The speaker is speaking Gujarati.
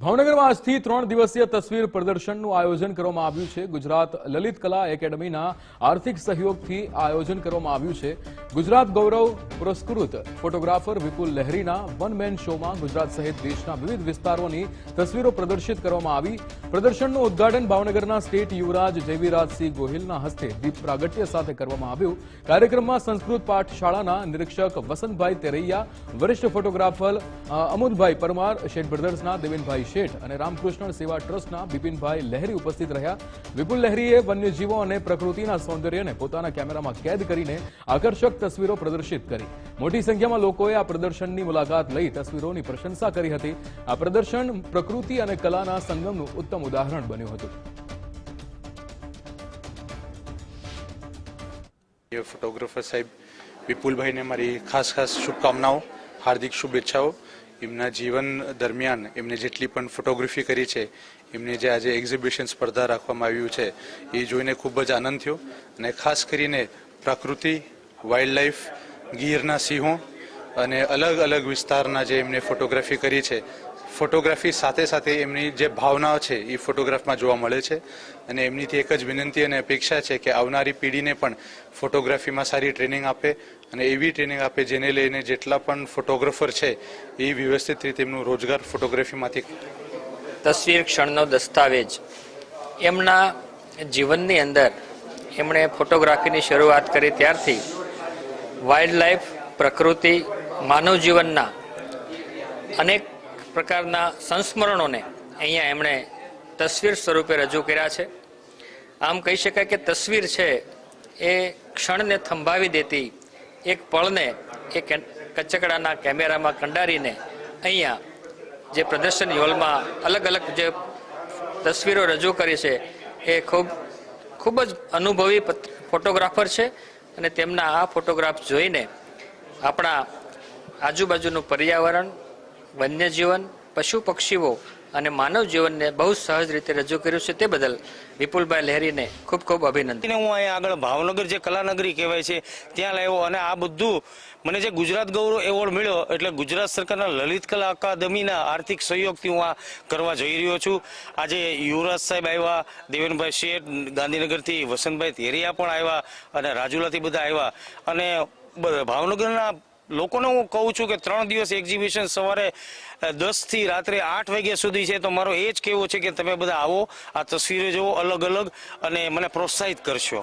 ભાવનગરમાં આજથી 3 દિવસીય તસવીર પ્રદર્શનનું આયોજન કરવામાં આવ્યું છે। ગુજરાત લલિત કલા એકેડમીના આર્થિક સહયોગથી આયોજન કરવામાં આવ્યું છે। ગુજરાત ગૌરવ પુરસ્કૃત ફોટોગ્રાફર વિપુલ લહેરીના વન મેન શોમાં ગુજરાત સહિત દેશના વિવિધ વિસ્તારોની તસવીરો પ્રદર્શિત કરવામાં આવી। પ્રદર્શનનું ઉદ્ઘાટન ભાવનગરના સ્ટેટ યુવરાજ જયવીરાજસિંહ ગોહિલના હસ્તે દીપ પ્રાગટ્ય સાથે કરવામાં આવ્યું। કાર્યક્રમમાં સંસ્કૃત પાઠશાળાના નિરીક્ષક વસંતભાઈ તેરૈયા, વરિષ્ઠ ફોટોગ્રાફર અમુદભાઈ પરમાર, શેઠ બ્રધર્સના દેવેનભાઈ શેઠ અને રામકૃષ્ણ સેવા ટ્રસ્ટના બિપિનભાઈ લહેરી ઉપસ્થિત રહ્યા। વિપુલ લહેરીએ વન્યજીવો અને પ્રકૃતિના સૌંદર્યને પોતાના કેમેરામાં કેદ કરીને આકર્ષક તસવીરો પ્રદર્શિત કરી। મોટી સંખ્યામાં લોકોએ આ પ્રદર્શનની મુલાકાત લઈ તસવીરોની પ્રશંસા કરી હતી। આ પ્રદર્શન પ્રકૃતિ અને કલાના સંગમનું ઉત્તમ ઉદાહરણ બન્યું હતું। फोटोग्राफर साहब विपुलभाई ने मारी खास खास शुभकामनाओं, हार्दिक शुभेच्छाओं। एमना जीवन दरमियान एमने जेटली पण फोटोग्राफी करी छे, एमने जे आज एक्झिबिशन स्पर्धा राखवामां आव्युं छे ए जोईने खूब ज आनंद थयो। अने खास करीने प्रकृति, वाइल्ड लाइफ, गीरना सिंहो अने अलग अलग विस्तारना जे एमने फोटोग्राफी करी छे, फोटोग्राफी साथे साथे एमनी जे भावनाओ छे ए फोटोग्राफमां जोवा मळे छे। अने एमनीथी एक ज विनंती अने अपेक्षा छे के आवनारी पीढ़ीने पण फोटोग्राफीमां सारी ट्रेनिंग आपे अने एवी ट्रेनिंग आपे जेने लईने जेटला पण फोटोग्राफर छे ए व्यवस्थित रीते एमनुं रोजगार फोटोग्राफीमांथी तस्वीर क्षणनो दस्तावेज एमना जीवननी अंदर एमणे फोटोग्राफीनी शरूआत करी त्यारथी वाइल्ड लाइफ, प्रकृति, मानव जीवनना अनेक प्रकारना संस्मरणोने अहींया एमणे तस्वीर स्वरूपे रजू कर्या छे। आम कही शकाय के तस्वीर छे ए क्षणने थंभावी देती एक पळने एक कचकड़ाना केमेरामां कंडारीने अहींया जे प्रदर्शन हॉलमां अलग अलग जे तस्वीरो रजू करी छे ए खूब ज अनुभवी फोटोग्राफर छे अने तेमना आ फोटोग्राफ जोईने आपणा आजुबाजुनुं पर्यावरण, वन्यजीवन, पशु पक्षीओ અને માનવ જીવનને બહુ સહજ રીતે રજૂ કર્યું છે તે બદલ વિપુલભાઈ લહેરીને ખૂબ ખૂબ અભિનંદન। હું અહીંયા આગળ ભાવનગર જે કલાનગરી કહેવાય છે ત્યાં લાવ્યો અને આ બધું મને જે ગુજરાત ગૌરવ એવોર્ડ મળ્યો એટલે ગુજરાત સરકારના લલિત કલા અકાદમીના આર્થિક સહયોગથી હું આ કરવા જઈ રહ્યો છું। આજે યુવરાજ સાહેબ આવ્યા, દેવેનભાઈ શેઠ ગાંધીનગરથી, વસંતભાઈ તેરિયા પણ આવ્યા અને રાજુલાથી બધા આવ્યા અને ભાવનગરના લોકોને હું કહું છું કે 3 દિવસ એક્ઝિબિશન સવારે 10 થી રાત્રે 8 વાગ્યા સુધી છે, તો મારો એ જ કહેવું છે કે તમે બધા આવો, આ તસવીરો જુઓ અલગ અલગ અને મને પ્રોત્સાહિત કરશો।